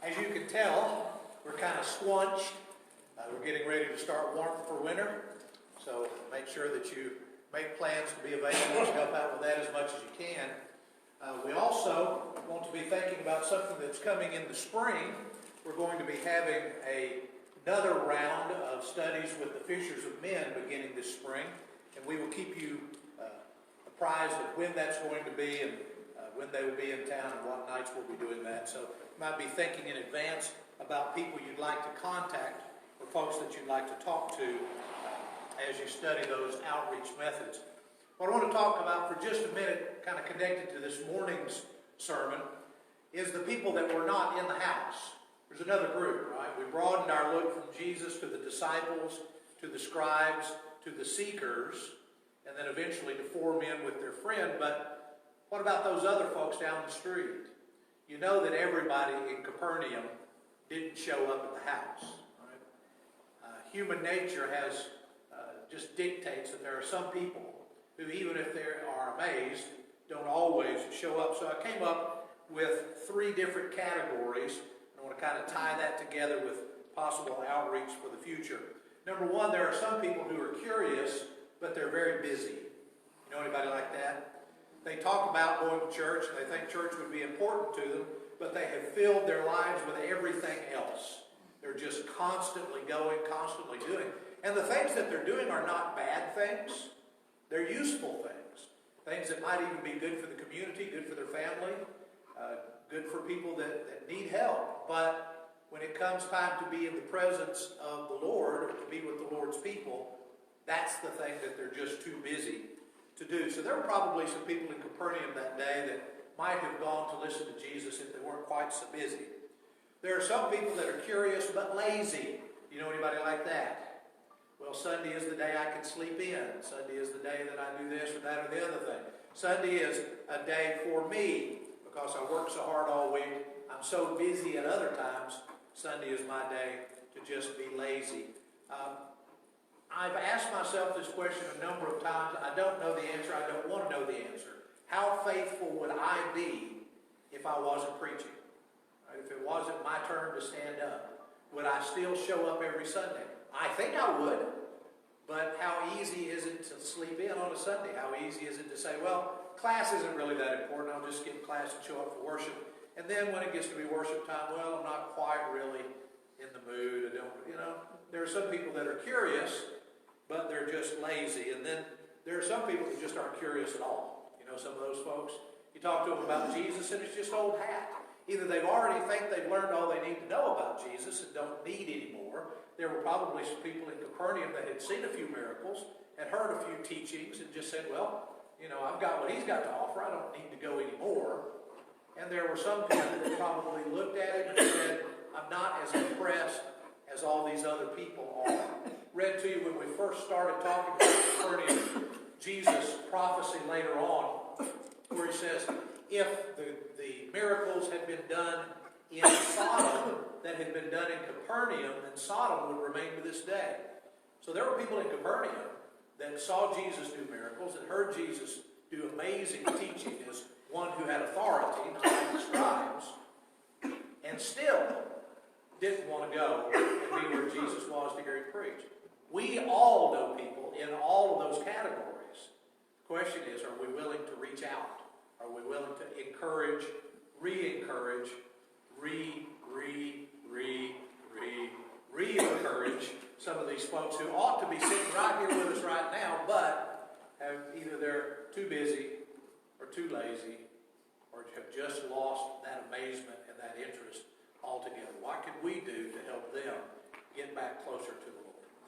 As you can tell, we're kind of squunched. We're getting ready to start warmth for winter. So make sure that you make plans to be available to help out with that as much as you can. We also want to be thinking about something that's coming in the spring. We're going to be having another round of studies with the Fishers of Men beginning this spring. And we will keep you apprised of when that's going to be and when they will be in town and what nights we'll be doing that. So you might be thinking in advance about people you'd like to contact or folks that you'd like to talk to as you study those outreach methods. What I want to talk about for just a minute, kind of connected to this morning's sermon, is the people that were not in the house. There's another group, right? We broadened our look from Jesus to the disciples, to the scribes, to the seekers, and then eventually to 4 men with their friend. But what about those other folks down the street? You know that everybody in Capernaum didn't show up at the house. Right? Human nature has just dictates that there are some people who, even if they are amazed, don't always show up. So I came up with 3 different categories. I want to kind of tie that together with possible outreach for the future. Number 1, there are some people who are curious, but they're very busy. You know anybody like that? They talk about going to church, and they think church would be important to them, but they have filled their lives with everything else. They're just constantly going, constantly doing. And the things that they're doing are not bad things. They're useful things. Things that might even be good for the community, good for their family, good for people that need help. But when it comes time to be in the presence of the Lord, or to be with the Lord's people, that's the thing that they're just too busy to do. So there were probably some people in Capernaum that day that might have gone to listen to Jesus if they weren't quite so busy. There are some people that are curious but lazy. You know anybody like that? Well, Sunday is the day I can sleep in. Sunday is the day that I do this or that or the other thing. Sunday is a day for me because I work so hard all week. I'm so busy at other times. Sunday is my day to just be lazy. I've asked myself this question a number of times. I don't know the answer. I don't want to know the answer. How faithful would I be if I wasn't preaching? Right? If it wasn't my turn to stand up, would I still show up every Sunday? I think I would. But how easy is it to sleep in on a Sunday? How easy is it to say, well, class isn't really that important. I'll just skip class and show up for worship. And then when it gets to be worship time, well, I'm not quite really in the mood. There are some people that are curious, but they're just lazy. And then there are some people that just aren't curious at all. You know, some of those folks, you talk to them about Jesus and it's just old hat. Either they've already think they've learned all they need to know about Jesus and don't need any more. There were probably some people in Capernaum that had seen a few miracles, had heard a few teachings, and just said, well, I've got what he's got to offer. I don't need to go anymore. And there were some people that probably looked at it and said, I'm not as impressed as all these other people are. Read to you when we first started talking about Capernaum, Jesus' prophecy later on, where he says, if the miracles had been done in Sodom that had been done in Capernaum, then Sodom would remain to this day. So there were people in Capernaum that saw Jesus do miracles, that heard Jesus do amazing teaching as one who had authority, like the scribes, and still didn't want to go and be where Jesus was to hear him preach. We all know people in all of those categories. The question is, are we willing to reach out? Are we willing to encourage, re-encourage, re-encourage some of these folks who ought to be sitting right here with us right now, but have either they're too busy or too lazy or have just lost that amazement and that interest altogether? What can we do to help them get back closer to the